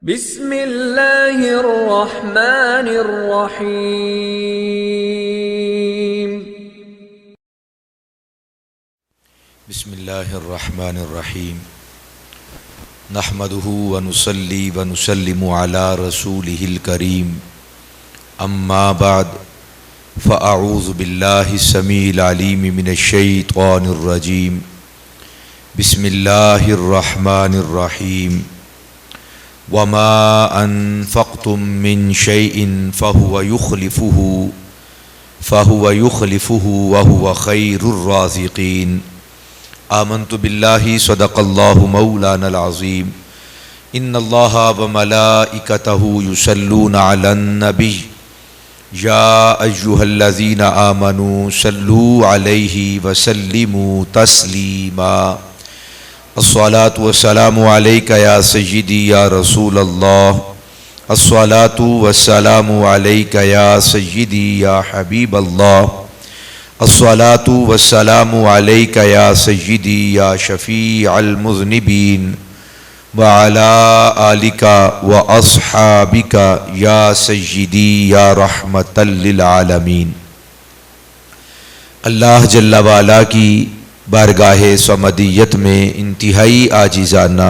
بسم اللہ الرحمن الرحیم بسم اللہ الرحمن الرحیم نحمده ونصلی ونسلم علی رسولہ الکریم اما بعد فاعوذ باللہ السمیع العلیم من الشیطان الرجیم بسم اللہ الرحمن الرحیم وما انفقتم من شيء فهو يخلفه وهو خير الرازقين آمنت بالله صدق الله مولانا العظيم إن الله وملائكته يصلون على النبي يا أيها الذين آمنوا صلوا عليه وسلموا تسليما الصلاة والسلام عليك يا سيدي يا رسول الله الصلاة والسلام عليك يا سيدي يا حبيب الله الصلاة والسلام عليك يا سيدي يا شفيع المذنبين وعلى آلك وأصحابك يا سيدي يا رحمة للعالمين۔ اللہ جل وعلا کی بارگاہ صمدیت میں انتہائی عاجزانہ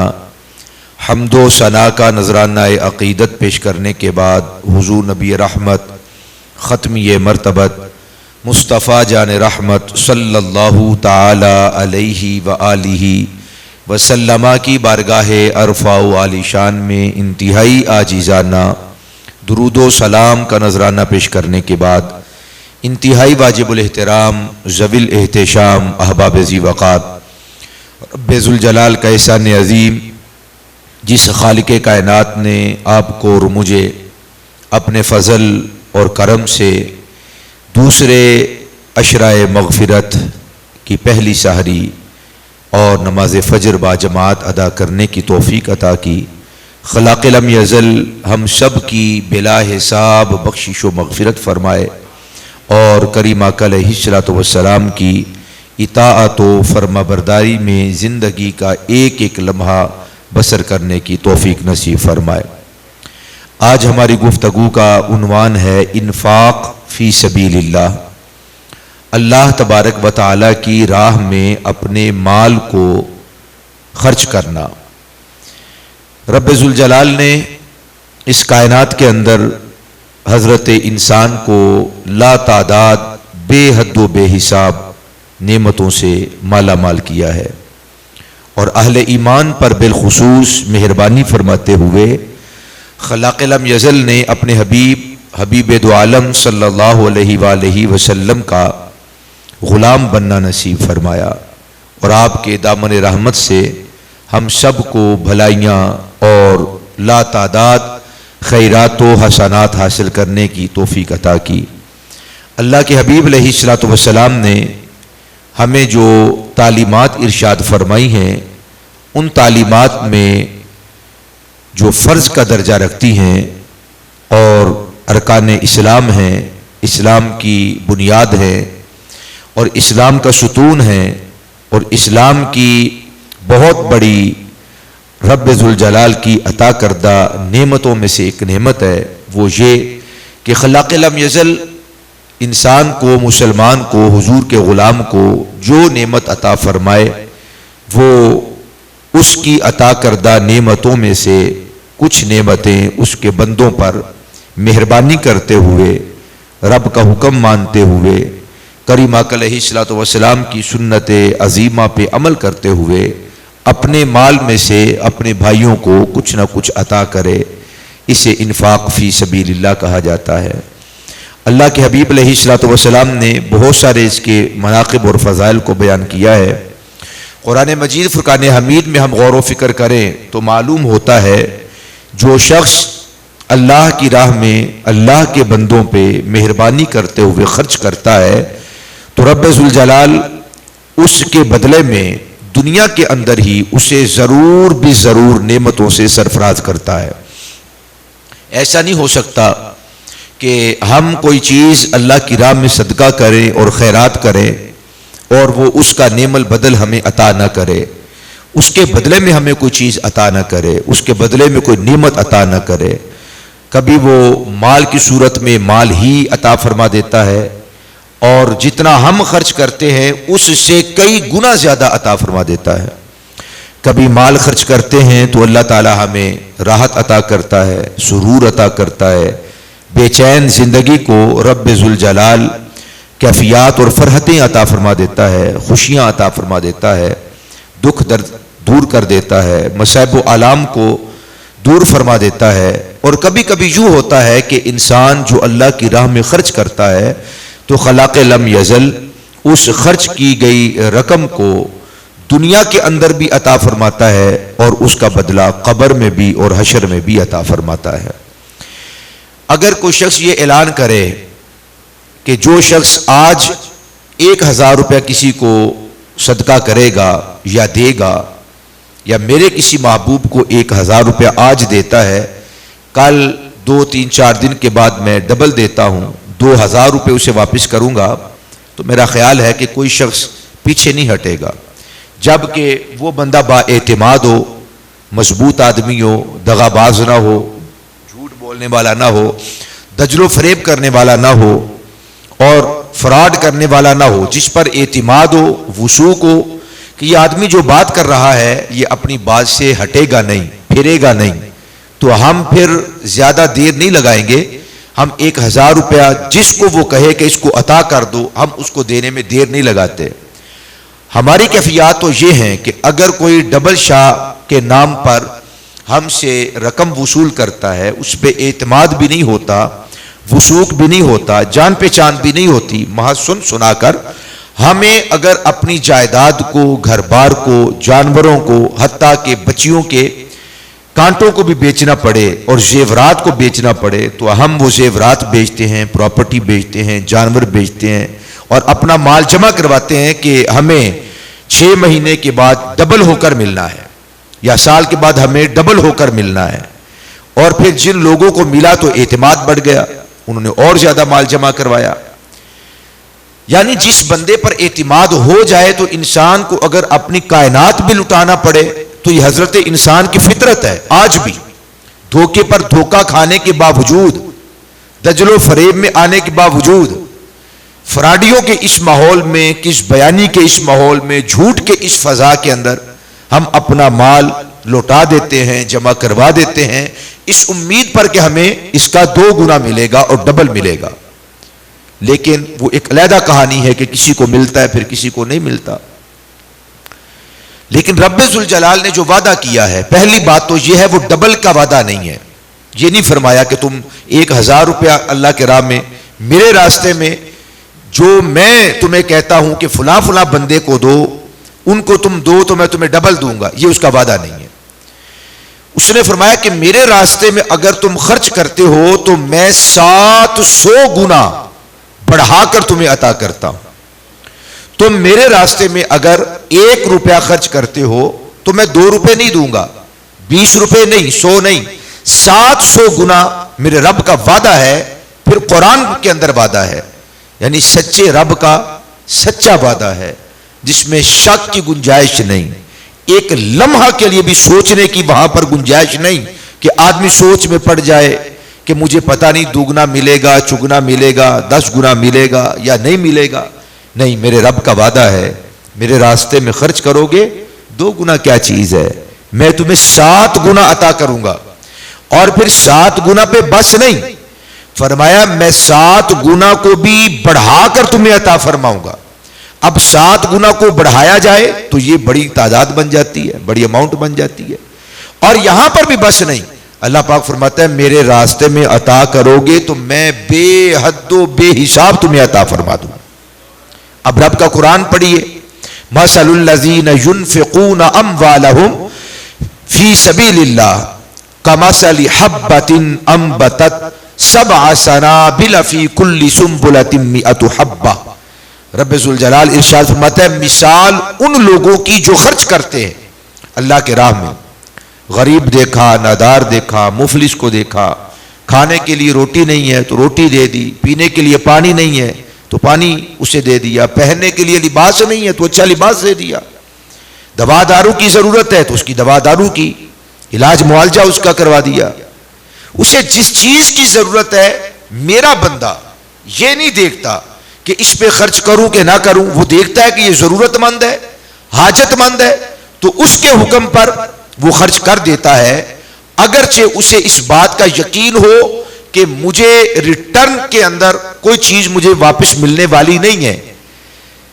حمد و ثنا کا نذرانہ عقیدت پیش کرنے کے بعد حضور نبی رحمت ختمی مرتبت مصطفیٰ جان رحمت صلی اللہ تعالی علیہ وآلہ وسلم کی بارگاہ عرفہ و عالی شان میں انتہائی عاجزانہ درود و سلام کا نذرانہ پیش کرنے کے بعد انتہائی واجب الاحترام ذوی الاحتشام احباب ذی وقار رب ذوالجلال کا احسان عظیم جس خالق کائنات نے آپ کو اور مجھے اپنے فضل اور کرم سے دوسرے عشرۂ مغفرت کی پہلی سحری اور نماز فجر با جماعت ادا کرنے کی توفیق عطا کی۔ خلاق لم یزل ہم سب کی بلا حساب بخشش و مغفرت فرمائے اور کریم آقا علیہ الصلوۃ والسلام کی اطاعت و فرما برداری میں زندگی کا ایک ایک لمحہ بسر کرنے کی توفیق نصیب فرمائے۔ آج ہماری گفتگو کا عنوان ہے انفاق فی سبیل اللہ، اللہ تبارک و تعالی کی راہ میں اپنے مال کو خرچ کرنا۔ رب ذوالجلال نے اس کائنات کے اندر حضرت انسان کو لا تعداد بے حد و بے حساب نعمتوں سے مالا مال کیا ہے، اور اہل ایمان پر بالخصوص مہربانی فرماتے ہوئے خلاق لم یزل نے اپنے حبیب دو عالم صلی اللہ علیہ وآلہ وسلم کا غلام بننا نصیب فرمایا، اور آپ کے دامن رحمت سے ہم سب کو بھلائیاں اور لا تعداد خیرات و حسنات حاصل کرنے کی توفیق عطا کی۔ اللہ کے حبیب علیہ الصلوۃ والسلام نے ہمیں جو تعلیمات ارشاد فرمائی ہیں، ان تعلیمات میں جو فرض کا درجہ رکھتی ہیں اور ارکان اسلام ہیں، اسلام کی بنیاد ہے اور اسلام کا ستون ہے، اور اسلام کی بہت بڑی رب ذوالجلال کی عطا کردہ نعمتوں میں سے ایک نعمت ہے، وہ یہ کہ خلاق لم یزل انسان کو، مسلمان کو، حضور کے غلام کو جو نعمت عطا فرمائے وہ اس کی عطا کردہ نعمتوں میں سے کچھ نعمتیں اس کے بندوں پر مہربانی کرتے ہوئے، رب کا حکم مانتے ہوئے، کریم آقا علیہ الصلوۃ والسلام کی سنت عظیمہ پہ عمل کرتے ہوئے اپنے مال میں سے اپنے بھائیوں کو کچھ نہ کچھ عطا کرے، اسے انفاق فی سبیل اللہ کہا جاتا ہے۔ اللہ کے حبیب علیہ الصلوۃ والسلام نے بہت سارے اس کے مناقب اور فضائل کو بیان کیا ہے۔ قرآن مجید فرقان حمید میں ہم غور و فکر کریں تو معلوم ہوتا ہے جو شخص اللہ کی راہ میں اللہ کے بندوں پہ مہربانی کرتے ہوئے خرچ کرتا ہے تو رب ذوالجلال اس کے بدلے میں دنیا کے اندر ہی اسے ضرور بھی ضرور نعمتوں سے سرفراز کرتا ہے۔ ایسا نہیں ہو سکتا کہ ہم کوئی چیز اللہ کی راہ میں صدقہ کریں اور خیرات کریں اور وہ اس کا نعم البدل ہمیں عطا نہ کرے۔ اس کے بدلے میں ہمیں کوئی چیز عطا نہ کرے، اس کے بدلے میں کوئی نعمت عطا نہ کرے۔ کبھی وہ مال کی صورت میں مال ہی عطا فرما دیتا ہے، اور جتنا ہم خرچ کرتے ہیں اس سے کئی گنا زیادہ عطا فرما دیتا ہے۔ کبھی مال خرچ کرتے ہیں تو اللہ تعالی ہمیں راحت عطا کرتا ہے، سرور عطا کرتا ہے، بے چین زندگی کو رب ذوالجلال کیفیات اور فرحتیں عطا فرما دیتا ہے، خوشیاں عطا فرما دیتا ہے، دکھ درد دور کر دیتا ہے، مصائب و آلام کو دور فرما دیتا ہے۔ اور کبھی کبھی یوں ہوتا ہے کہ انسان جو اللہ کی راہ میں خرچ کرتا ہے تو خلاق لم یزل اس خرچ کی گئی رقم کو دنیا کے اندر بھی عطا فرماتا ہے، اور اس کا بدلہ قبر میں بھی اور حشر میں بھی عطا فرماتا ہے۔ اگر کوئی شخص یہ اعلان کرے کہ جو شخص آج 1000 روپیہ کسی کو صدقہ کرے گا یا دے گا، یا میرے کسی محبوب کو 1000 روپیہ آج دیتا ہے، کل 2 3 4 دن کے بعد میں ڈبل دیتا ہوں، 2000 روپے اسے واپس کروں گا، تو میرا خیال ہے کہ کوئی شخص پیچھے نہیں ہٹے گا، جبکہ وہ بندہ با اعتماد ہو، مضبوط آدمی ہو، دغا باز نہ ہو، جھوٹ بولنے والا نہ ہو، دجل و فریب کرنے والا نہ ہو، اور فراڈ کرنے والا نہ ہو، جس پر اعتماد ہو، وثوق ہو کہ یہ آدمی جو بات کر رہا ہے یہ اپنی بات سے ہٹے گا نہیں، پھرے گا نہیں، تو ہم پھر زیادہ دیر نہیں لگائیں گے، ہم 1000 روپیہ جس کو وہ کہے کہ اس کو عطا کر دو، ہم اس کو دینے میں دیر نہیں لگاتے۔ ہماری کیفیات تو یہ ہیں کہ اگر کوئی ڈبل شاہ کے نام پر ہم سے رقم وصول کرتا ہے، اس پہ اعتماد بھی نہیں ہوتا، وثوق بھی نہیں ہوتا، جان پہچان بھی نہیں ہوتی، محض سن سنا کر ہمیں اگر اپنی جائیداد کو، گھر بار کو، جانوروں کو، حتیٰ کہ بچیوں کے کانٹوں کو بھی بیچنا پڑے اور زیورات کو بیچنا پڑے، تو ہم وہ زیورات بیچتے ہیں، پراپرٹی بیچتے ہیں، جانور بیچتے ہیں، اور اپنا مال جمع کرواتے ہیں کہ ہمیں 6 مہینے کے بعد ڈبل ہو کر ملنا ہے، یا سال کے بعد ہمیں ڈبل ہو کر ملنا ہے۔ اور پھر جن لوگوں کو ملا تو اعتماد بڑھ گیا، انہوں نے اور زیادہ مال جمع کروایا۔ یعنی جس بندے پر اعتماد ہو جائے تو انسان کو اگر اپنی کائنات بھی لٹانا پڑے تو یہ حضرت انسان کی فطرت ہے۔ آج بھی دھوکے پر دھوکہ کھانے کے باوجود، دجل و فریب میں آنے کے باوجود، فراڈیوں کے اس ماحول میں، کس بیانی کے اس ماحول میں، جھوٹ کے اس فضا کے اندر ہم اپنا مال لوٹا دیتے ہیں، جمع کروا دیتے ہیں، اس امید پر کہ ہمیں اس کا 2 گنا ملے گا اور ڈبل ملے گا۔ لیکن وہ ایک علیحدہ کہانی ہے کہ کسی کو ملتا ہے پھر کسی کو نہیں ملتا۔ لیکن رب ذوالجلال نے جو وعدہ کیا ہے، پہلی بات تو یہ ہے وہ ڈبل کا وعدہ نہیں ہے۔ یہ نہیں فرمایا کہ تم 1000 روپیہ اللہ کے راہ میں، میرے راستے میں، جو میں تمہیں کہتا ہوں کہ فلاں فلاں بندے کو دو، ان کو تم دو تو میں تمہیں ڈبل دوں گا، یہ اس کا وعدہ نہیں ہے۔ اس نے فرمایا کہ میرے راستے میں اگر تم خرچ کرتے ہو تو میں 700 گنا بڑھا کر تمہیں عطا کرتا ہوں۔ تم میرے راستے میں اگر 1 روپیہ خرچ کرتے ہو تو میں 2 روپے نہیں دوں گا، 20 روپے نہیں، 100 نہیں، 700 گنا میرے رب کا وعدہ ہے۔ پھر قرآن کے اندر وعدہ ہے، یعنی سچے رب کا سچا وعدہ ہے جس میں شک کی گنجائش نہیں، ایک لمحہ کے لیے بھی سوچنے کی وہاں پر گنجائش نہیں کہ آدمی سوچ میں پڑ جائے کہ مجھے پتہ نہیں دوگنا ملے گا، چگنا ملے گا، 10 گنا ملے گا یا نہیں ملے گا۔ نہیں، میرے رب کا وعدہ ہے، میرے راستے میں خرچ کرو گے 2 گنا کیا چیز ہے، میں تمہیں 7 گنا عطا کروں گا۔ اور پھر 7 گنا پہ بس نہیں، فرمایا میں 7 گنا کو بھی بڑھا کر تمہیں عطا فرماؤں گا۔ اب 7 گنا کو بڑھایا جائے تو یہ بڑی تعداد بن جاتی ہے، بڑی اماؤنٹ بن جاتی ہے۔ اور یہاں پر بھی بس نہیں، اللہ پاک فرماتا ہے میرے راستے میں عطا کرو گے تو میں بے حد و بے حساب تمہیں عطا فرما دوں۔ اب رب کا قرآن پڑھیے، مثل الذین ينفقون اموالهم فی سبیل اللہ کمثل حبۃ انبتت 7 سنابل فی کل سنبلۃ 100 حبۃ۔ رب ذوالجلال ارشاد فرماتا ہے مثال ان لوگوں کی جو خرچ کرتے ہیں اللہ کے راہ میں، غریب دیکھا، نادار دیکھا، مفلس کو دیکھا، کھانے کے لیے روٹی نہیں ہے تو روٹی دے دی، پینے کے لیے پانی نہیں ہے تو پانی اسے دے دیا، پہننے کے لیے لباس نہیں ہے تو اچھا لباس دے دیا، دوا دارو کی ضرورت ہے تو اس کی دوا دارو کی علاج معالجہ اس کا کروا دیا. اسے جس چیز کی ضرورت ہے میرا بندہ یہ نہیں دیکھتا کہ اس پہ خرچ کروں کہ نہ کروں, وہ دیکھتا ہے کہ یہ ضرورت مند ہے, حاجت مند ہے, تو اس کے حکم پر وہ خرچ کر دیتا ہے, اگرچہ اسے اس بات کا یقین ہو کہ مجھے ریٹرن کے اندر کوئی چیز مجھے واپس ملنے والی نہیں ہے.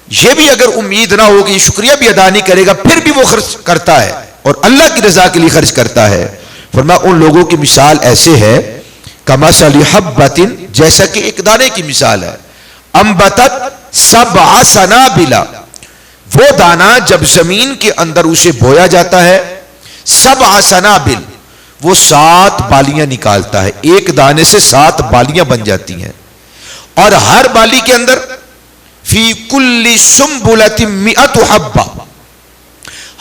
یہ بھی اگر امید نہ ہوگی, شکریہ بھی ادا نہیں کرے گا, پھر بھی وہ خرچ کرتا ہے اور اللہ کی رضا کے لیے خرچ کرتا ہے. فرمایا ان لوگوں کی مثال ایسے ہے کمثل حبۃ, جیسا کہ ایک دانے کی مثال ہے, انبتت سبع سنابل, وہ دانا جب زمین کے اندر اسے بویا جاتا ہے, سبع سنابل, وہ 7 بالیاں نکالتا ہے, ایک دانے سے 7 بالیاں بن جاتی ہیں, اور ہر بالی کے اندر فی کل سنبلۃ 100 حبہ,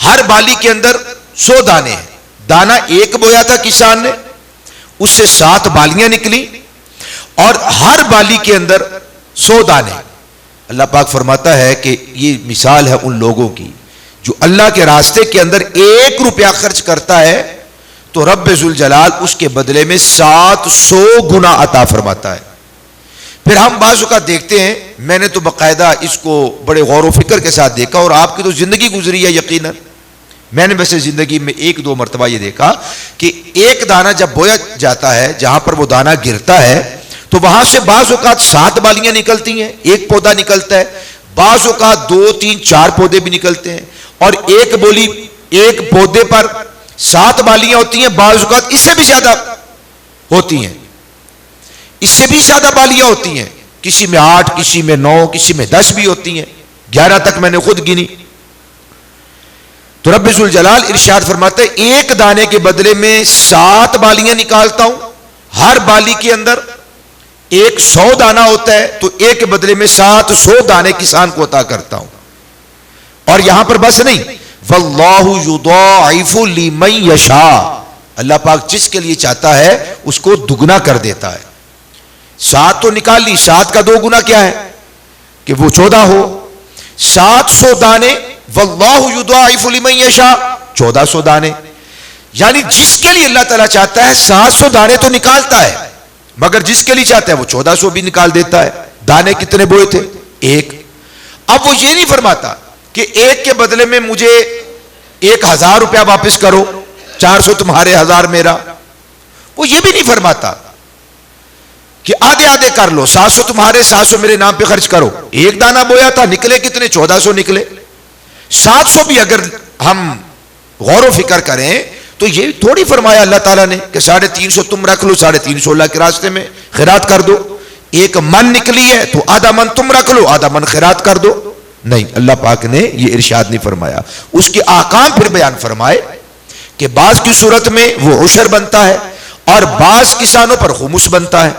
ہر بالی کے اندر 100 دانے ہیں. دانا ایک بویا تھا کسان نے, اس سے 7 بالیاں نکلی, اور ہر بالی کے اندر 100 دانے. اللہ پاک فرماتا ہے کہ یہ مثال ہے ان لوگوں کی جو اللہ کے راستے کے اندر 1 روپیہ خرچ کرتا ہے تو رب ذوالجلال اس کے بدلے میں 700 گنا عطا فرماتا ہے. پھر ہم بعض اوقات دیکھتے ہیں, میں نے تو باقاعدہ اس کو بڑے غور و فکر کے ساتھ دیکھا, اور آپ کی تو زندگی گزری ہے یقیناً, میں نے ویسے زندگی میں 1-2 مرتبہ یہ دیکھا کہ ایک دانہ جب بویا جاتا ہے, جہاں پر وہ دانہ گرتا ہے تو وہاں سے بعض اوقات 7 بالیاں نکلتی ہیں, ایک پودا نکلتا ہے, بعض اوقات 2-3-4 پودے بھی نکلتے ہیں, اور ایک پودے پر 7 بالیاں ہوتی ہیں, بعض اوقات اس سے بھی زیادہ ہوتی ہیں, اس سے بھی زیادہ بالیاں ہوتی ہیں, کسی میں 8, کسی میں 9, کسی میں 10 بھی ہوتی ہیں, 11 تک میں نے خود گنی. تو رب ذوالجلال ارشاد فرماتے ہیں ایک دانے کے بدلے میں 7 بالیاں نکالتا ہوں, ہر بالی کے اندر 100 دانہ ہوتا ہے, تو ایک کے بدلے میں 700 دانے کسان کو عطا کرتا ہوں. اور یہاں پر بس نہیں, واللہ یضاعف لمن یشاء, اللہ پاک جس کے لیے چاہتا ہے اس کو دگنا کر دیتا ہے. 7 تو نکال لی, 7 کا 2 گنا کیا ہے کہ وہ 14 ہو, 700 دانے, واللہ یضاعف لمن یشاء 1400 دانے, یعنی جس کے لیے اللہ تعالیٰ چاہتا ہے 700 دانے تو نکالتا ہے, مگر جس کے لیے چاہتا ہے وہ 1400 بھی نکال دیتا ہے. دانے کتنے بوئے تھے؟ 1. اب وہ یہ نہیں فرماتا کہ 1 کے بدلے میں مجھے 1000 روپیہ واپس کرو, 400 تمہارے 1000 میرا, وہ یہ بھی نہیں فرماتا کہ آدھے آدھے کر لو, 700 تمہارے 700 میرے نام پہ خرچ کرو. ایک دانہ بویا تھا, نکلے کتنے؟ 1400 نکلے. 700 بھی اگر ہم غور و فکر کریں تو یہ تھوڑی فرمایا اللہ تعالیٰ نے کہ 350 تم رکھ لو, 350 اللہ کے راستے میں خیرات کر دو. 1 من نکلی ہے تو آدھا من تم رکھ لو, آدھا من خیرات کر دو. نہیں, اللہ پاک نے یہ ارشاد نہیں فرمایا. اس کے احکام پھر بیان فرمائے کہ بعض کی صورت میں وہ عشر بنتا ہے اور بعض کسانوں پر خمس بنتا ہے.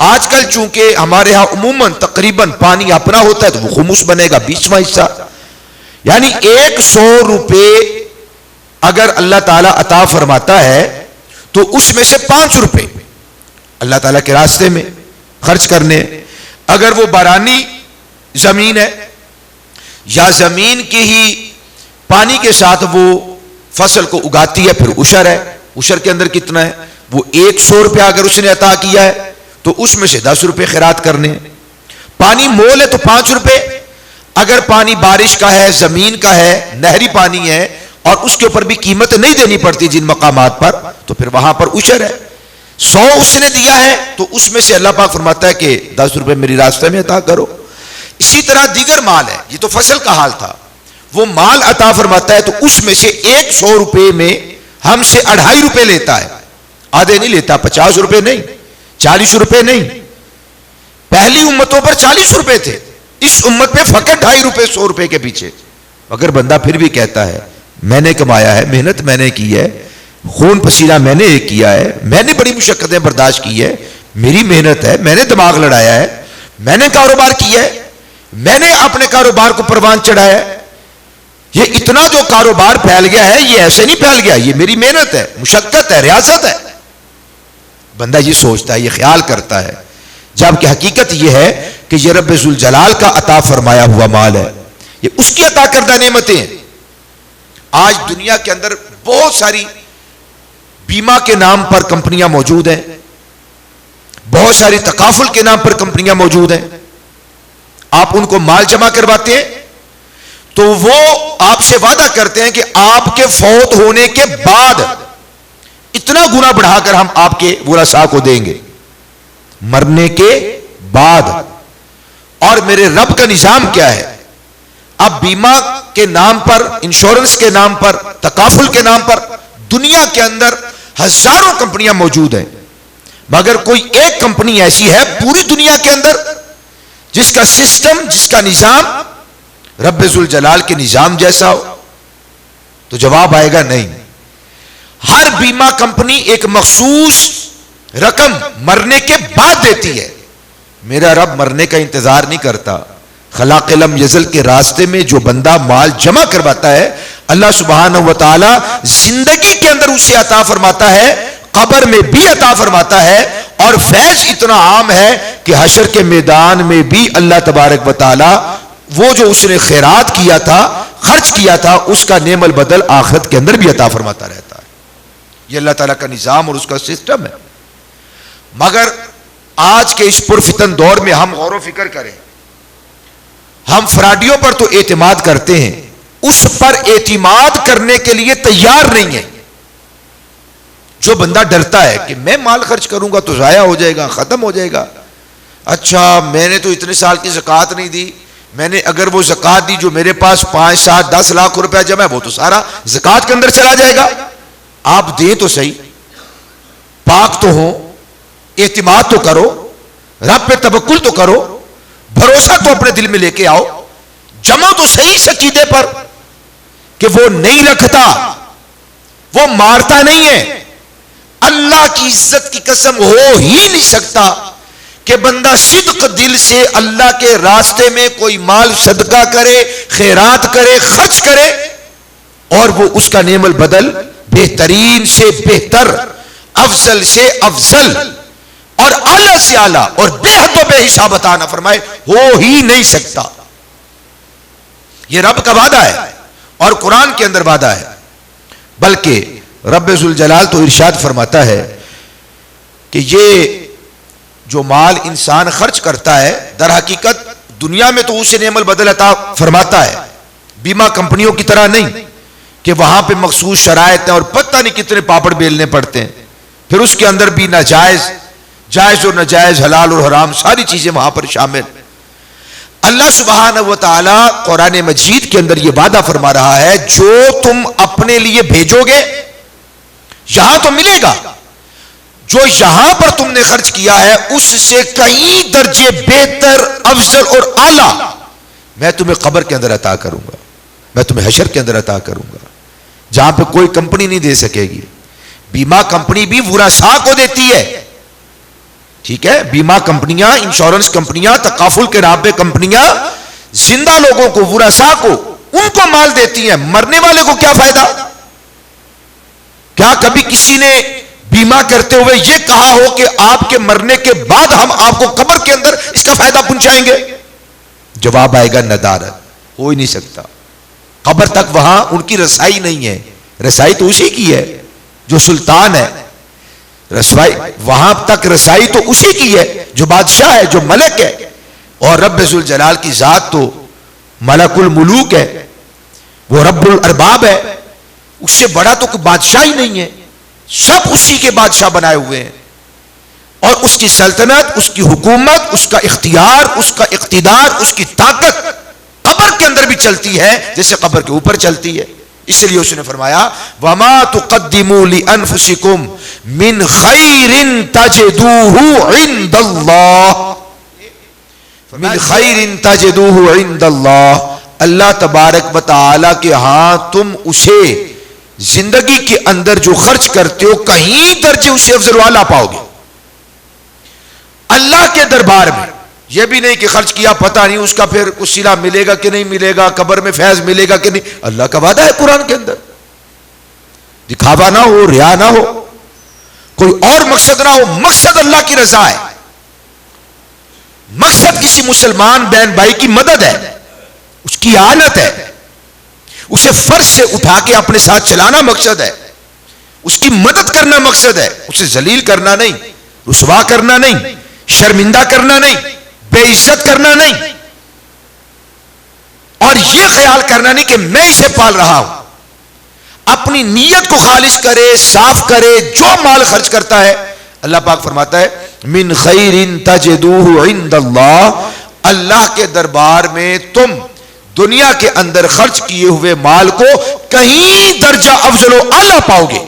آج کل چونکہ ہمارے ہاں عموماً تقریباً پانی اپنا ہوتا ہے تو وہ خمس بنے گا, 20واں حصہ, یعنی 100 روپے اگر اللہ تعالیٰ عطا فرماتا ہے تو اس میں سے 5 روپے اللہ تعالیٰ کے راستے میں خرچ کرنے. اگر وہ بارانی زمین ہے یا زمین کی ہی پانی کے ساتھ وہ فصل کو اگاتی ہے, پھر عشر ہے. عشر کے اندر کتنا ہے؟ وہ 100 روپے اگر اس نے عطا کیا ہے تو اس میں سے 10 روپے خیرات کرنے. پانی مول ہے تو 5 روپے, اگر پانی بارش کا ہے, زمین کا ہے, نہری پانی ہے اور اس کے اوپر بھی قیمت نہیں دینی پڑتی جن مقامات پر, تو پھر وہاں پر عشر ہے. 100 اس نے دیا ہے تو اس میں سے اللہ پاک فرماتا ہے کہ 10 روپے میری راستے میں عطا کرو. اسی طرح دیگر مال ہے, یہ تو فصل کا حال تھا, وہ مال عطا فرماتا ہے تو اس میں سے 100 روپے میں ہم سے 2.5 روپے لیتا ہے, آدھے نہیں لیتا, 50 روپے نہیں, 40 روپے نہیں. پہلی امتوں پر 40 روپے تھے, اس امت پہ فقط 2.5 روپے 100 روپے کے پیچھے. اگر بندہ پھر بھی کہتا ہے میں نے کمایا ہے, محنت میں نے کی ہے, خون پسینہ میں نے ایک کیا ہے, میں نے بڑی مشقتیں برداشت کی ہے, میری محنت ہے, میں نے دماغ لڑایا ہے, میں نے کاروبار کیا ہے, میں نے اپنے کاروبار کو پروان چڑھایا ہے, یہ اتنا جو کاروبار پھیل گیا ہے یہ ایسے نہیں پھیل گیا, یہ میری محنت ہے, مشقت ہے, ریاست ہے. بندہ یہ سوچتا ہے, یہ خیال کرتا ہے, جبکہ حقیقت یہ ہے کہ یہ رب ذوالجلال کا عطا فرمایا ہوا مال ہے, یہ اس کی عطا کردہ نعمتیں ہیں. آج دنیا کے اندر بہت ساری بیمہ کے نام پر کمپنیاں موجود ہیں، بہت ساری تکافل کے نام پر کمپنیاں موجود ہیں. آپ ان کو مال جمع کرواتے ہیں تو وہ آپ سے وعدہ کرتے ہیں کہ آپ کے فوت ہونے کے بعد اتنا گنا بڑھا کر ہم آپ کے ورثاء کو دیں گے، مرنے کے بعد. اور میرے رب کا نظام کیا ہے؟ اب بیمہ کے نام پر، انشورنس کے نام پر، تکافل کے نام پر دنیا کے اندر ہزاروں کمپنیاں موجود ہیں، مگر کوئی ایک کمپنی ایسی ہے پوری دنیا کے اندر جس کا سسٹم، جس کا نظام رب ذوالجلال کے نظام جیسا ہو؟ تو جواب آئے گا نہیں. ہر بیمہ کمپنی ایک مخصوص رقم مرنے کے بعد دیتی ہے. میرا رب مرنے کا انتظار نہیں کرتا. خلاق لم یزل کے راستے میں جو بندہ مال جمع کرواتا ہے، اللہ سبحانہ و تعالی زندگی کے اندر اسے عطا فرماتا ہے، قبر میں بھی عطا فرماتا ہے، اور فیض اتنا عام ہے کہ حشر کے میدان میں بھی اللہ تبارک و تعالی وہ جو اس نے خیرات کیا تھا، خرچ کیا تھا، اس کا نعم البدل آخرت کے اندر بھی عطا فرماتا رہتا ہے. یہ اللہ تعالیٰ کا نظام اور اس کا سسٹم ہے. مگر آج کے اس پرفتن دور میں ہم غور و فکر کریں، ہم فراڈیوں پر تو اعتماد کرتے ہیں، اس پر اعتماد کرنے کے لیے تیار نہیں ہیں. جو بندہ ڈرتا ہے کہ میں مال خرچ کروں گا تو ضائع ہو جائے گا، ختم ہو جائے گا، اچھا میں نے تو اتنے سال کی زکوٰۃ نہیں دی، میں نے اگر وہ زکوٰۃ دی جو میرے پاس 5, 7, 10 لاکھ روپے جمع ہے وہ تو سارا زکوٰۃ کے اندر چلا جائے گا. آپ دیں تو صحیح، پاک تو ہو، اعتماد تو کرو، رب پہ توکل تو کرو، بھروسہ تو اپنے دل میں لے کے آؤ، جمع تو صحیح اس عقیدے پر کہ وہ نہیں رکھتا، وہ مارتا نہیں ہے. اللہ کی عزت کی قسم ہو ہی نہیں سکتا کہ بندہ صدق دل سے اللہ کے راستے میں کوئی مال صدقہ کرے، خیرات کرے، خرچ کرے، اور وہ اس کا نعم البدل بہترین سے بہتر، افضل سے افضل اور اعلی سے اعلی اور بے حد و بے حساب عطا نہ فرمائے. ہو ہی نہیں سکتا. یہ رب کا وعدہ ہے اور قرآن کے اندر وعدہ ہے. بلکہ رب ذوالجلال تو ارشاد فرماتا ہے کہ یہ جو مال انسان خرچ کرتا ہے در حقیقت دنیا میں تو اسے نعم البدل عطا فرماتا ہے، بیمہ کمپنیوں کی طرح نہیں کہ وہاں پہ مخصوص شرائط ہیں اور پتہ نہیں کتنے پاپڑ بیلنے پڑتے ہیں، پھر اس کے اندر بھی ناجائز، جائز اور ناجائز، حلال اور حرام ساری چیزیں وہاں پر شامل. اللہ سبحانہ و تعالی قرآن مجید کے اندر یہ وعدہ فرما رہا ہے جو تم اپنے لیے بھیجو گے یہاں تو ملے گا، جو یہاں پر تم نے خرچ کیا ہے اس سے کئی درجے بہتر، افضل اور اعلی میں تمہیں قبر کے اندر عطا کروں گا، میں تمہیں حشر کے اندر عطا کروں گا، جہاں پہ کوئی کمپنی نہیں دے سکے گی. بیمہ کمپنی بھی ورثاء کو دیتی ہے، ٹھیک ہے، بیمہ کمپنیاں، انشورنس کمپنیاں، تکافل کے نام پہ کمپنیاں زندہ لوگوں کو، ورثاء کو، ان کو مال دیتی ہیں. مرنے والے کو کیا فائدہ؟ کیا کبھی کسی نے بیمہ کرتے ہوئے یہ کہا ہو کہ آپ کے مرنے کے بعد ہم آپ کو قبر کے اندر اس کا فائدہ پہنچائیں گے؟ جواب آئے گا ندارت، ہو ہی نہیں سکتا. قبر تک وہاں ان کی رسائی نہیں ہے، رسائی تو اسی کی ہے جو سلطان ہے، رسائی وہاں تک رسائی تو اسی کی ہے جو بادشاہ ہے، جو ملک ہے. اور رب ذوالجلال کی ذات تو ملک الملوک ہے، وہ رب الارباب ہے، اس سے بڑا تو کوئی بادشاہ ہی نہیں ہے، سب اسی کے بادشاہ بنائے ہوئے ہیں. اور اس کی سلطنت، اس کی حکومت، اس کا اختیار، اس کا اقتدار، اس کی طاقت قبر کے اندر بھی چلتی ہے جیسے قبر کے اوپر چلتی ہے. اس لیے اس نے فرمایا وَمَا تُقَدِّمُوا لِأَنفُسِكُمْ مِنْ خَيْرٍ تَجِدُوهُ عِنْدَ اللَّهِ، مِنْ خَيْرٍ تَجِدُوهُ عِنْدَ اللَّهِ، اللہ تبارک و تعالی کے ہاں تم اسے زندگی کے اندر جو خرچ کرتے ہو کہیں درجے اسے افضل والا پاؤ گے. اللہ کے دربار میں یہ بھی نہیں کہ خرچ کیا پتہ نہیں اس کا پھر کچھ صلہ ملے گا کہ نہیں ملے گا، قبر میں فیض ملے گا کہ نہیں. اللہ کا وعدہ ہے قرآن کے اندر، دکھاوا نہ ہو، ریا نہ ہو، کوئی اور مقصد نہ ہو، مقصد اللہ کی رضا ہے، مقصد کسی مسلمان بہن بھائی کی مدد ہے، اس کی اعانت ہے، اسے فرش سے اٹھا کے اپنے ساتھ چلانا مقصد ہے، اس کی مدد کرنا مقصد ہے، اسے ذلیل کرنا نہیں، رسوا کرنا نہیں، شرمندہ کرنا نہیں، بے عزت کرنا نہیں، اور یہ خیال کرنا نہیں کہ میں اسے پال رہا ہوں۔ اپنی نیت کو خالص کرے، صاف کرے۔ جو مال خرچ کرتا ہے، اللہ پاک فرماتا ہے من خیر تجدوہ عند اللہ، اللہ کے دربار میں تم دنیا کے اندر خرچ کیے ہوئے مال کو کہیں درجہ افضل و اعلیٰ پاؤ گے۔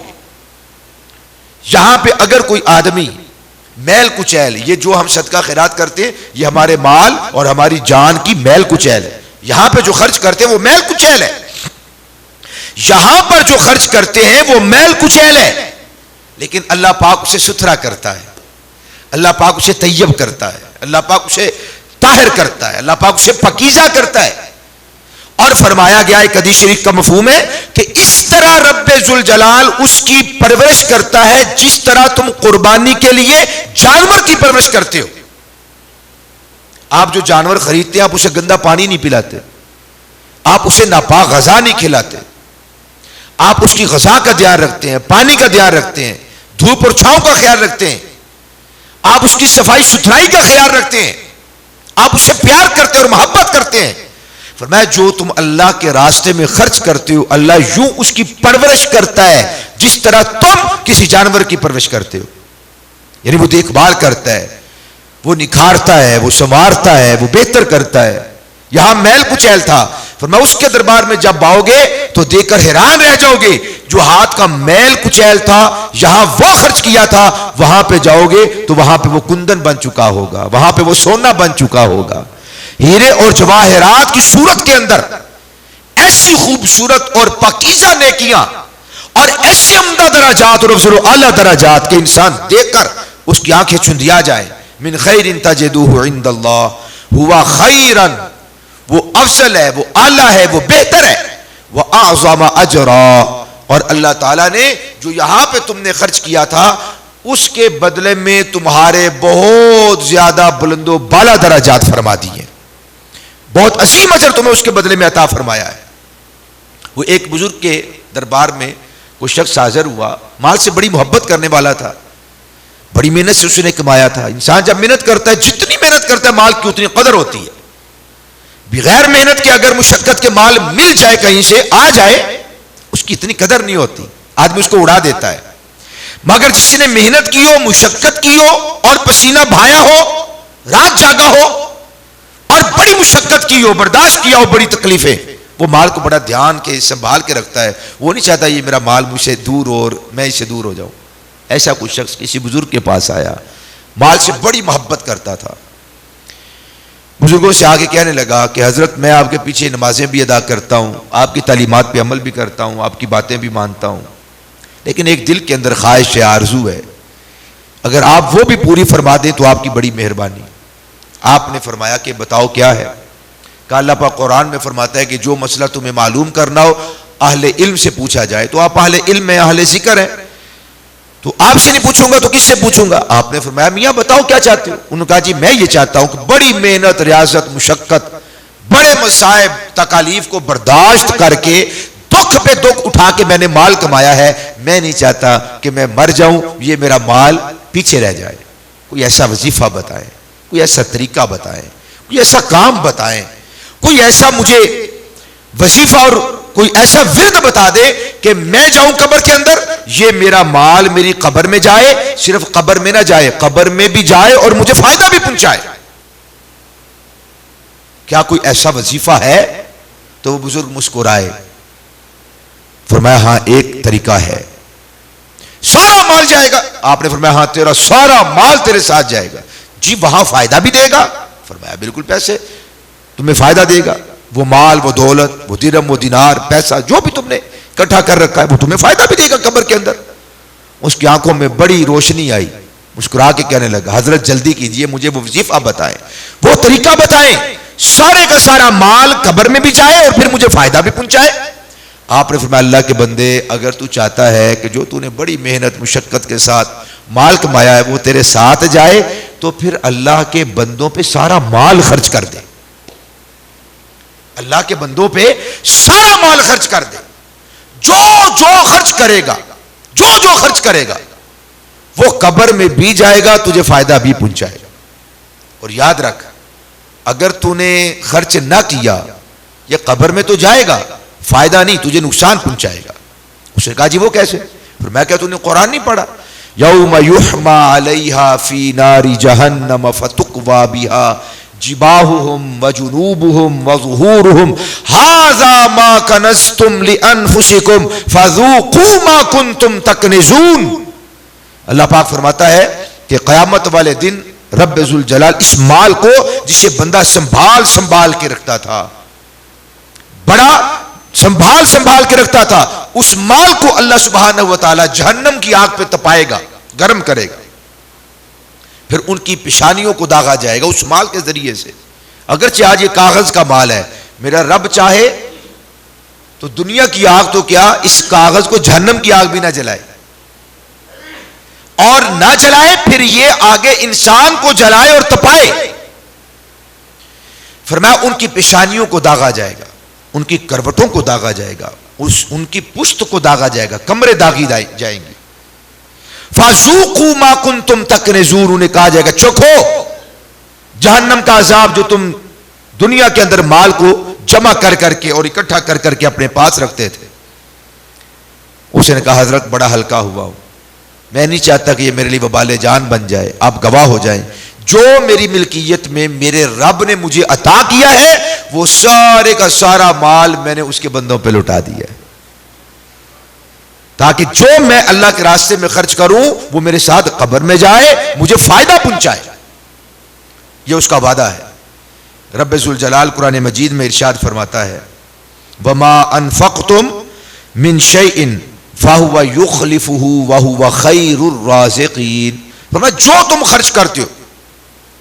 یہاں پہ اگر کوئی آدمی میل کچیل، یہ جو ہم صدقہ خیرات کرتے ہیں یہ ہمارے مال اور ہماری جان کی میل کچیل ہے، یہاں پہ جو خرچ کرتے ہیں وہ میل کچیل ہے، یہاں پر جو خرچ کرتے ہیں وہ میل کچیل ہے، لیکن اللہ پاک اسے ستھرا کرتا ہے، اللہ پاک اسے طیب کرتا ہے، اللہ پاک اسے طاہر کرتا ہے، اللہ پاک اسے پاکیزہ کرتا ہے۔ اور فرمایا گیا ایک حدیث شریف کا مفہوم ہے کہ اس طرح رب ذوالجلال اس کی پرورش کرتا ہے جس طرح تم قربانی کے لیے جانور کی پرورش کرتے ہو۔ آپ جو جانور خریدتے ہیں آپ اسے گندا پانی نہیں پلاتے، آپ اسے ناپاک غذا نہیں کھلاتے، آپ اس کی غذا کا دھیان رکھتے ہیں، پانی کا دھیان رکھتے ہیں، دھوپ اور چھاؤں کا خیال رکھتے ہیں، آپ اس کی صفائی ستھرائی کا خیال رکھتے ہیں، آپ اسے پیار کرتے اور محبت کرتے ہیں۔ فرمایا جو تم اللہ کے راستے میں خرچ کرتے ہو اللہ یوں اس کی پرورش کرتا ہے جس طرح تم کسی جانور کی پرورش کرتے ہو، یعنی وہ دیکھ بھال کرتا ہے، وہ نکھارتا ہے، وہ سنوارتا ہے، وہ بہتر کرتا ہے۔ یہاں میل کچیل تھا، فرمایا اس کے دربار میں جب آؤ گے تو دیکھ کر حیران رہ جاؤ گے، جو ہاتھ کا میل کچیل تھا یہاں وہ خرچ کیا تھا، وہاں پہ جاؤ گے تو وہاں پہ وہ کندن بن چکا ہوگا، وہاں پہ وہ سونا بن چکا ہوگا۔ ہیرے اور جواہرات کی صورت کے اندر ایسی خوبصورت اور پاکیزہ نیکیاں اور ایسے عمدہ درجات اور افضل و اعلیٰ درجات کے انسان دیکھ کر اس کی آنکھیں چندیا جائیں۔ من خیر تجدوہ عند اللہ ہوا خیرا، وہ افضل ہے، وہ اعلیٰ ہے، وہ بہتر ہے، وَأَعْظَمَ أَجْرًا، اور اللہ تعالیٰ نے جو یہاں پہ تم نے خرچ کیا تھا اس کے بدلے میں تمہارے بہت زیادہ بلند و بالا درجات فرما دیے، بہت عظیم اجر تمہیں اس کے بدلے میں عطا فرمایا ہے۔ وہ ایک بزرگ کے دربار میں کوئی شخص حاضر ہوا، مال سے بڑی محبت کرنے والا تھا، بڑی محنت سے اس نے کمایا تھا۔ انسان جب محنت کرتا ہے، جتنی محنت کرتا ہے مال کی اتنی قدر ہوتی ہے، بغیر محنت کے اگر مشقت کے مال مل جائے کہیں سے آ جائے اس کی اتنی قدر نہیں ہوتی، آدمی اس کو اڑا دیتا ہے، مگر جس نے محنت کی ہو، مشقت کی ہو اور پسینہ بہایا ہو، رات جاگا ہو اور بڑی مشقت کی ہو، برداشت کیا ہو بڑی تکلیفیں، وہ مال کو بڑا دھیان کے سنبھال کے رکھتا ہے، وہ نہیں چاہتا یہ میرا مال مجھ سے دور ہو اور میں اس سے دور ہو جاؤں۔ ایسا کوئی شخص کسی بزرگ کے پاس آیا، مال سے بڑی محبت کرتا تھا، بزرگوں سے آگے کہنے لگا کہ حضرت میں آپ کے پیچھے نمازیں بھی ادا کرتا ہوں، آپ کی تعلیمات پہ عمل بھی کرتا ہوں، آپ کی باتیں بھی مانتا ہوں، لیکن ایک دل کے اندر خواہش ہے، آرزو ہے، اگر آپ وہ بھی پوری فرما دیں تو آپ کی بڑی مہربانی۔ آپ نے فرمایا کہ بتاؤ کیا ہے؟ کہ اللہ پاک قرآن میں فرماتا ہے کہ جو مسئلہ تمہیں معلوم کرنا ہو اہل علم سے پوچھا جائے، تو آپ اہل علم میں اہل ذکر ہیں، تو آپ سے نہیں پوچھوں گا تو کس سے پوچھوں گا؟ آپ نے فرمایا میاں بتاؤ کیا چاہتے ہو؟ انہوں نے کہا جی میں یہ چاہتا ہوں کہ بڑی محنت، ریاضت، مشقت، بڑے مصائب تکالیف کو برداشت کر کے دکھ پہ دکھ اٹھا کے میں نے مال کمایا ہے، میں نہیں چاہتا کہ میں مر جاؤں یہ میرا مال پیچھے رہ جائے۔ کوئی ایسا وظیفہ بتائیں، کوئی ایسا طریقہ بتائیں، کوئی ایسا کام بتائیں، کوئی ایسا مجھے وظیفہ اور کوئی ایسا ورد بتا دے کہ میں جاؤں قبر کے اندر، یہ میرا مال میری قبر میں جائے، صرف قبر میں نہ جائے، قبر میں بھی جائے اور مجھے فائدہ بھی پہنچائے۔ کیا کوئی ایسا وظیفہ ہے؟ تو وہ بزرگ مسکرائے، فرمایا ہاں ایک طریقہ ہے، سارا مال جائے گا؟ آپ نے فرمایا ہاں تیرا سارا مال تیرے ساتھ جائے گا۔ جی وہاں فائدہ بھی دے گا؟ فرمایا بالکل، پیسے تمہیں فائدہ دے گا، وہ مال، وہ دولت، وہ درہم، وہ دینار، پیسہ جو بھی تم نے اکٹھا کر رکھا ہے وہ تمہیں فائدہ بھی دے گا قبر کے اندر۔ اس کی آنکھوں میں بڑی روشنی آئی، مسکرا کے کہنے لگا حضرت جلدی کیجئے، مجھے وہ وظیفہ بتائیں، وہ طریقہ بتائیں، سارے کا سارا مال قبر میں بھی جائے اور پھر مجھے فائدہ بھی پہنچائے۔ آپ نے فرمایا اللہ کے بندے اگر تو چاہتا ہے کہ جو تو نے بڑی محنت مشقت کے ساتھ مال کمایا ہے وہ تیرے ساتھ جائے تو پھر اللہ کے بندوں پہ سارا مال خرچ کر دے۔ اللہ کے بندوں پہ سارا مال خرچ کر دے. جو خرچ کرے گا, جو خرچ کرے گا وہ قبر میں بھی جائے گا, تجھے فائدہ بھی پہنچائے گا. اور یاد رکھ, اگر تو نے خرچ نہ کیا یہ قبر میں تو جائے گا, فائدہ نہیں, تجھے نقصان پہنچائے گا. اس نے کہا جی وہ کیسے؟ پھر میں کہا تو نے قرآن نہیں پڑھا؟ یوم یحما علیہا فی نار جہنم فتقوی بہا جباہہم وجنوبہم وظہورہم ھذا ما کنزتم لانفسکم فذوقوا ما کنتم تکنزون. اللہ پاک فرماتا ہے کہ قیامت والے دن رب ذوالجلال اس مال کو جسے بندہ سنبھال کے رکھتا تھا, بڑا سنبھال کے رکھتا تھا, اس مال کو اللہ سبحانہ و تعالی جہنم کی آگ پہ تپائے گا, گرم کرے گا. پھر ان کی پیشانیوں کو داغا جائے گا اس مال کے ذریعے سے. اگرچہ آج یہ کاغذ کا مال ہے, میرا رب چاہے تو دنیا کی آگ تو کیا, اس کاغذ کو جہنم کی آگ بھی نہ جلائے, اور نہ جلائے پھر یہ آگے انسان کو جلائے اور تپائے. فرمایا ان کی پیشانیوں کو داغا جائے گا, ان کی کروٹوں کو داغا جائے گا, ان کی پشت کو داغا جائے گا, کمرے داغی جائیں گے. فَذُوقُوا مَا كُنْتُمْ تَكْنِزُونَ, انہیں کہا جائے گا چکھو جہنم کا عذاب جو تم دنیا کے اندر مال کو جمع کر کے اور اکٹھا کر کے اپنے پاس رکھتے تھے. اس نے کہا حضرت بڑا ہلکا ہوا ہوں, میں نہیں چاہتا کہ یہ میرے لیے وبال جان بن جائے, آپ گواہ ہو جائیں. جو میری ملکیت میں میرے رب نے مجھے عطا کیا ہے وہ سارے کا سارا مال میں نے اس کے بندوں پہ لٹا دیا ہے, تاکہ جو میں اللہ کے راستے میں خرچ کروں وہ میرے ساتھ قبر میں جائے, مجھے فائدہ پہنچائے. یہ اس کا وعدہ ہے. رب ذوالجلال قرآن مجید میں ارشاد فرماتا ہے وَمَا أَنفَقْتُم مِّن شَيْءٍ فَهُوَ يُخْلِفُهُ وَهُوَ خَيْرُ الرَّازِقِينَ. فرمایا جو تم خرچ کرتے ہو,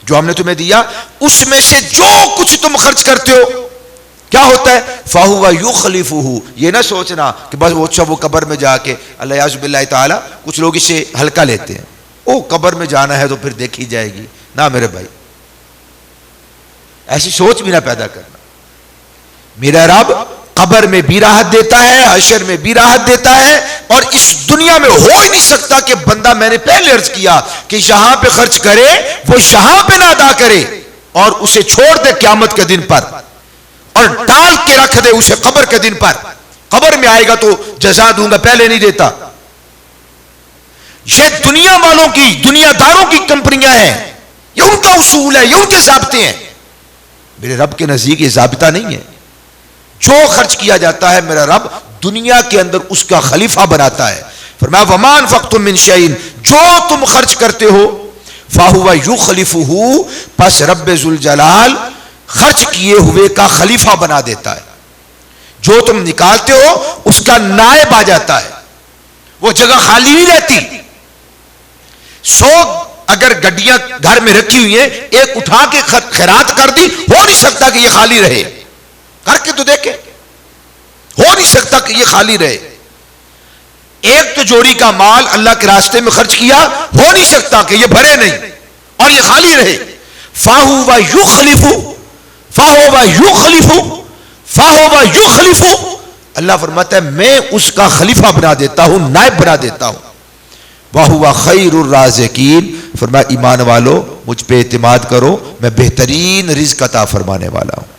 جو ہم نے تمہیں دیا اس میں سے جو کچھ تم خرچ کرتے ہو کیا ہوتا ہے؟ فَهُوَ يُخْلِفُهُ. یہ نہ سوچنا کہ بس وہ قبر میں جا کے اللہ یعوذ باللہ تعالی, کچھ لوگ اسے ہلکا لیتے ہیں, او قبر میں جانا ہے تو پھر دیکھی جائے گی. نہ میرے بھائی, ایسی سوچ بھی نہ پیدا کرنا. میرا رب قبر میں بھی راحت دیتا ہے, حشر میں بھی راحت دیتا ہے, اور اس دنیا میں ہو ہی نہیں سکتا کہ بندہ, میں نے پہلے عرض کیا کہ یہاں پہ خرچ کرے وہ یہاں پہ نہ ادا کرے اور اسے چھوڑ دے قیامت کے دن پر, اور ڈال کے رکھ دے اسے قبر کے دن پر. قبر میں آئے گا تو جزا دوں گا, پہلے نہیں دیتا. یہ دنیا والوں کی, دنیا داروں کی کمپنیاں ہیں, یہ ان کا اصول ہے, یہ ان کے ضابطے ہیں. میرے رب کے نزدیک یہ ضابطہ نہیں ہے. جو خرچ کیا جاتا ہے میرا رب دنیا کے اندر اس کا خلیفہ بناتا ہے. فرمایا وَمَا أَنفَقْتُم مِّن شَيْءٍ, جو تم خرچ کرتے ہو فَهُوَ يُخْلِفُهُ, پس رب ذوالجلال خرچ کیے ہوئے کا خلیفہ بنا دیتا ہے. جو تم نکالتے ہو اس کا نائب آ جاتا ہے, وہ جگہ خالی نہیں رہتی. 100 اگر گڈیاں گھر میں رکھی ہوئی ہیں, ایک اٹھا کے خیرات کر دی, ہو نہیں سکتا کہ یہ خالی رہے. کر کے تو دیکھیں, ہو نہیں سکتا کہ یہ خالی رہے. ایک تو جوڑی کا مال اللہ کے راستے میں خرچ کیا, ہو نہیں سکتا کہ یہ بھرے نہیں اور یہ خالی رہے. فَهُوَ يُخْلِفُ فَهُوَ يُخْلِفُ فَهُوَ يُخْلِفُ. اللہ فرماتا ہے میں اس کا خلیفہ بنا دیتا ہوں, نائب بنا دیتا ہوں. وَهُوَ خَيْرُ الرَّازِقِينَ. فرمایا ایمان والو مجھ پہ اعتماد کرو, میں بہترین رزق عطا فرمانے والا ہوں.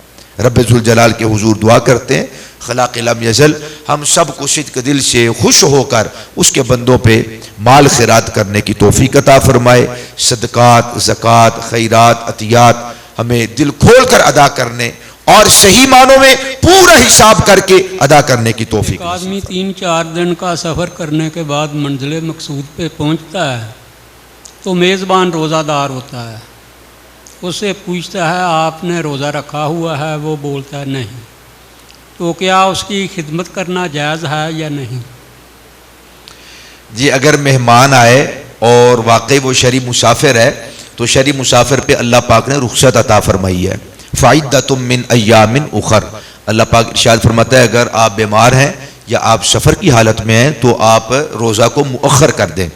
رب ذوالجلال کے حضور دعا کرتے ہیں خلاق لم یزل ہم سب کو صدق دل سے خوش ہو کر اس کے بندوں پہ مال خیرات کرنے کی توفیق عطا فرمائے. صدقات, زکوٰۃ, خیرات, عطیات ہمیں دل کھول کر ادا کرنے اور صحیح معنوں میں پورا حساب کر کے ادا کرنے کی توفیق. آدمی 3-4 دن کا سفر کرنے کے بعد منزل مقصود پہ پہنچتا ہے تو میزبان روزہ دار ہوتا ہے. اس سے پوچھتا ہے آپ نے روزہ رکھا ہوا ہے؟ وہ بولتا ہے نہیں. تو کیا اس کی خدمت کرنا جائز ہے یا نہیں؟ جی اگر مہمان آئے اور واقعی وہ شرعی مسافر ہے تو شرعی مسافر پہ اللہ پاک نے رخصت عطا فرمائی ہے. فَعِدَّةٌ مِّنْ أَيَّامٍ أُخَرَ. اللہ پاک ارشاد فرماتا ہے اگر آپ بیمار ہیں یا آپ سفر کی حالت میں ہیں تو آپ روزہ کو مؤخر کر دیں.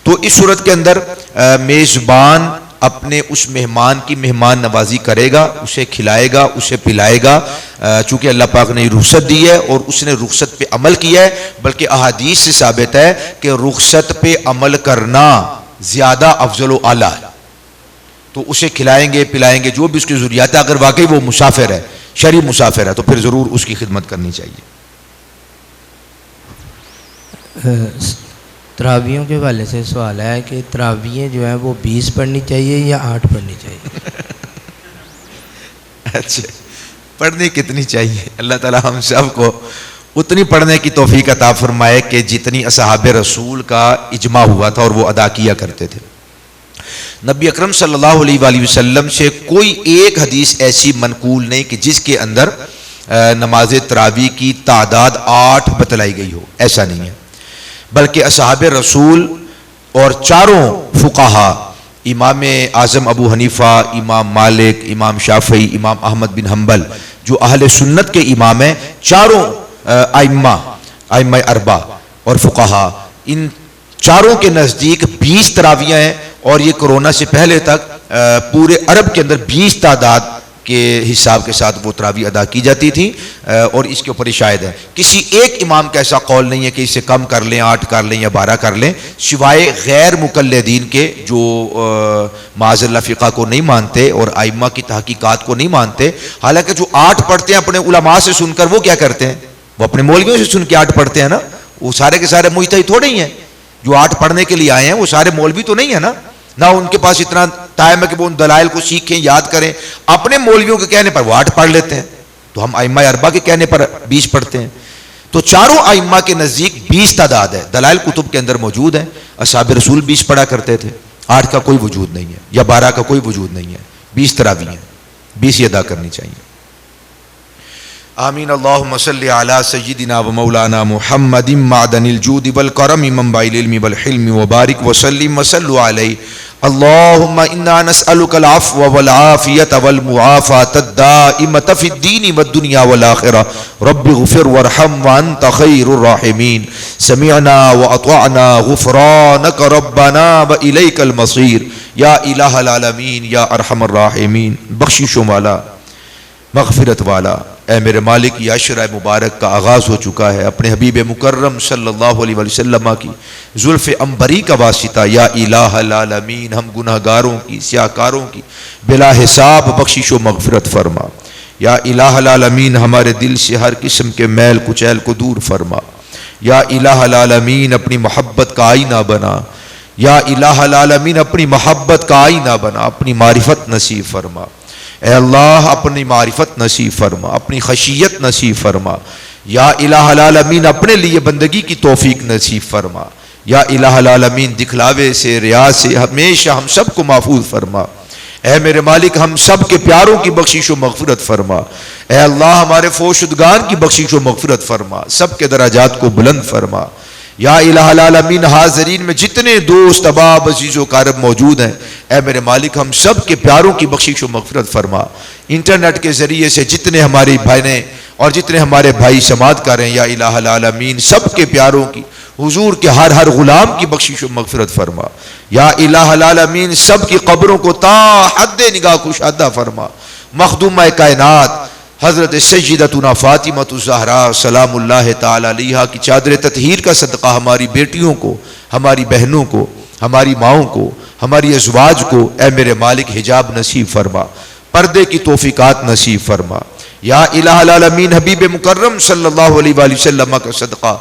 تو اس صورت کے اندر میزبان اپنے اس مہمان کی مہمان نوازی کرے گا، اسے کھلائے گا، اسے پلائے گا، چونکہ اللہ پاک نے رخصت دی ہے اور اس نے رخصت پہ عمل کیا ہے، بلکہ احادیث سے ثابت ہے کہ رخصت پہ عمل کرنا زیادہ افضل و اعلیٰ ہے۔ تو اسے کھلائیں گے، پلائیں گے، جو بھی اس کی ضروریات ہے، اگر واقعی وہ مسافر ہے، شرعی مسافر ہے، تو پھر ضرور اس کی خدمت کرنی چاہیے۔ تراویحوں کے حوالے سے سوال ہے کہ تراویحیں جو ہیں وہ 20 پڑھنی چاہیے یا 8 پڑھنی چاہیے؟ اچھا، پڑھنی کتنی چاہیے؟ اللہ تعالی ہم سب کو اتنی پڑھنے کی توفیق عطا فرمائے کہ جتنی اصحاب رسول کا اجماع ہوا تھا اور وہ ادا کیا کرتے تھے۔ نبی اکرم صلی اللہ علیہ وآلہ وسلم سے کوئی ایک حدیث ایسی منقول نہیں کہ جس کے اندر نماز تراویح کی تعداد 8 بتلائی گئی ہو، ایسا نہیں ہے، بلکہ اصحاب رسول اور چاروں فقہا، امام اعظم ابو حنیفہ، امام مالک، امام شافعی، امام احمد بن حنبل، جو اہل سنت کے امام ہیں، چاروں ائمہ اربع اور فقہا، ان چاروں کے نزدیک 20 تراویحیں ہیں، اور یہ کرونا سے پہلے تک پورے عرب کے اندر 20 تعداد کے حساب کے ساتھ وہ تراویح ادا کی جاتی تھی، اور اس کے اوپر شاہد ہے کسی ایک امام کا ایسا قول نہیں ہے کہ اسے کم کر لیں، 8 کر لیں یا 12 کر لیں، سوائے غیر مقلدین کے جو معاذ اللہ فقہ کو نہیں مانتے اور ائمہ کی تحقیقات کو نہیں مانتے۔ حالانکہ جو 8 پڑھتے ہیں اپنے علماء سے سن کر، وہ کیا کرتے ہیں؟ وہ اپنے مولویوں سے سن کے 8 پڑھتے ہیں نا، وہ سارے کے سارے مجتہد تھوڑے ہی ہیں جو 8 پڑھنے کے لیے آئے ہیں، وہ سارے مولوی تو نہیں ہے نا، نہ ان کے پاس اتنا ٹائم ہے کہ وہ ان دلائل کو سیکھیں، یاد کریں، اپنے مولویوں کے کہنے پر وہ 8 پڑھ لیتے ہیں، تو ہم ائمہ اربعہ کے کہنے پر 20 پڑھتے ہیں۔ تو چاروں ائمہ کے نزدیک 20 تعداد ہے، دلائل کتب کے اندر موجود ہیں۔ اصحاب رسول 20 پڑھا کرتے تھے، 8 کا کوئی وجود نہیں ہے، یا 12 کا کوئی وجود نہیں ہے، 20 تراویح ہیں، 20 ہی ادا کرنی چاہیے۔ آمین۔ اللہم صلی علی سیدنا و مولانا محمد معدن الجود والکرم منبع العلم والحلم وبارک وسلم وصلو علیہ۔ اللہم انا نسألک العفو والعافیت والمعافات الدائمۃ فی الدین والدنیا والآخرہ۔ رب اغفر وارحم وانت خیر الراحمین۔ سمعنا واطعنا غفرانک ربنا والیک المصیر۔ یا الہ العالمین، یا ارحم الراحمین، بخششوں والا، مغفرت والا، اے میرے مالک، یہ عشرہ مبارک کا آغاز ہو چکا ہے، اپنے حبیب مکرم صلی اللہ علیہ وسلم کی زلف عنبری کا واسطہ، یا الہ العالمین، ہم گناہگاروں کی، سیاہکاروں کی بلا حساب بخشش و مغفرت فرما۔ یا الہ العالمین، ہمارے دل سے ہر قسم کے میل کچیل کو دور فرما۔ یا الہ العالمین، اپنی محبت کا آئینہ بنا۔ یا الہ العالمین، اپنی محبت کا آئینہ بنا، اپنی معرفت نصیب فرما۔ اے اللہ، اپنی معرفت نصیب فرما، اپنی خشیت نصیب فرما۔ یا الہ العالمین، اپنے لیے بندگی کی توفیق نصیب فرما۔ یا الہ العالمین، دکھلاوے سے، ریا سے ہمیشہ ہم سب کو محفوظ فرما۔ اے میرے مالک، ہم سب کے پیاروں کی بخشش و مغفرت فرما۔ اے اللہ، ہمارے فوشدگان کی بخشش و مغفرت فرما، سب کے درجات کو بلند فرما۔ یا الہ العالمین، حاضرین میں جتنے دوست احباب عزیز و اقارب موجود ہیں، اے میرے مالک، ہم سب کے پیاروں کی بخشش و مغفرت فرما۔ انٹرنیٹ کے ذریعے سے جتنے ہماری بہنیں اور جتنے ہمارے بھائی سماعت کر رہے ہیں، یا الہ العالمین، سب کے پیاروں کی، حضور کے ہر غلام کی بخشش و مغفرت فرما۔ یا الہ العالمین، سب کی قبروں کو تا حد نگاہ کشادہ فرما۔ مخدومہ کائنات حضرت سیدتنا فاطمہ الزہراء سلام اللہ تعالی علیہا کی چادر تطہیر کا صدقہ ہماری بیٹیوں کو، ہماری بہنوں کو، ہماری ماؤں کو، ہماری ازواج کو، اے میرے مالک، حجاب نصیب فرما، پردے کی توفیقات نصیب فرما۔ یا الہ العالمین، حبیب مکرم صلی اللہ علیہ وآلہ وسلم کا صدقہ،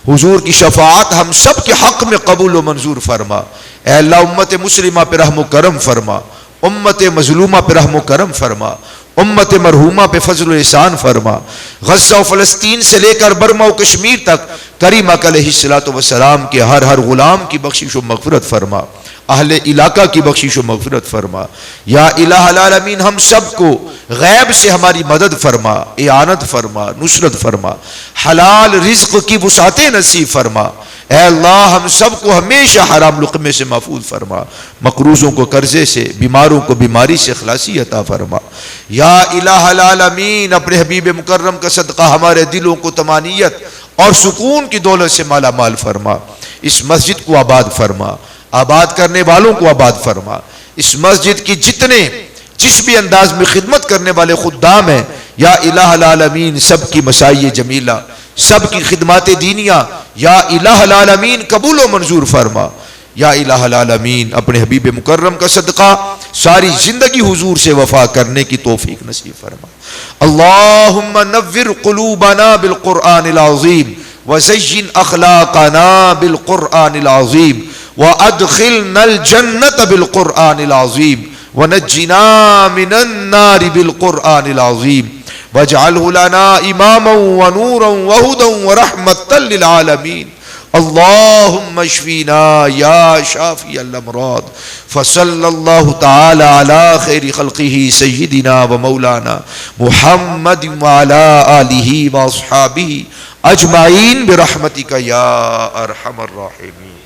حضور کی شفاعت ہم سب کے حق میں قبول و منظور فرما۔ اے اللہ، امت مسلمہ پہ رحم و کرم فرما، امت مظلومہ پہ رحم و کرم فرما، امت مرحومہ پہ فضل و احسان فرما۔ غزہ و فلسطین سے لے کر برما و کشمیر تک کریم آقا علیہ السلام کے ہر غلام کی بخشش و مغفرت فرما، اہل علاقہ کی بخشش و مغفرت فرما۔ یا الہ العالمین، ہم سب کو غیب سے ہماری مدد فرما، اعانت فرما، نصرت فرما، حلال رزق کی وسعتیں نصیب فرما۔ اے اللہ، ہم سب کو ہمیشہ حرام لقمے سے محفوظ فرما، مقروضوں کو قرضے سے، بیماروں کو بیماری سے خلاصی عطا فرما۔ یا الہ العالمین، اپنے حبیب مکرم کا صدقہ ہمارے دلوں کو طمانینت اور سکون کی دولت سے مالا مال فرما۔ اس مسجد کو آباد فرما، آباد کرنے والوں کو آباد فرما۔ اس مسجد کی جس بھی انداز میں خدمت کرنے والے خدام ہیں، یا الہ العالمین سب کی مسائی جمیلہ، سب کی خدمات دینیہ یا الہ العالمین قبول و منظور فرما۔ یا الہ العالمین اپنے حبیب مکرم کا صدقہ ساری زندگی حضور سے وفا کرنے کی توفیق نصیب فرما۔ اللہم نور قلوبنا بالقرآن العظیم وزین اخلاقنا بالقرآن العظیم وادخلنا الجنة بالقرآن العظیم ونجنا من النار بالقرآن العظیم واجعله لنا اماما ونورا وهدى ورحمة للعالمين۔ اللهم اشفنا يا شافي الامراض، فصلى الله تعالى على خير خلقه سيدنا ومولانا محمد وعلى آله واصحابه اجمعين برحمتك يا ارحم الراحمين۔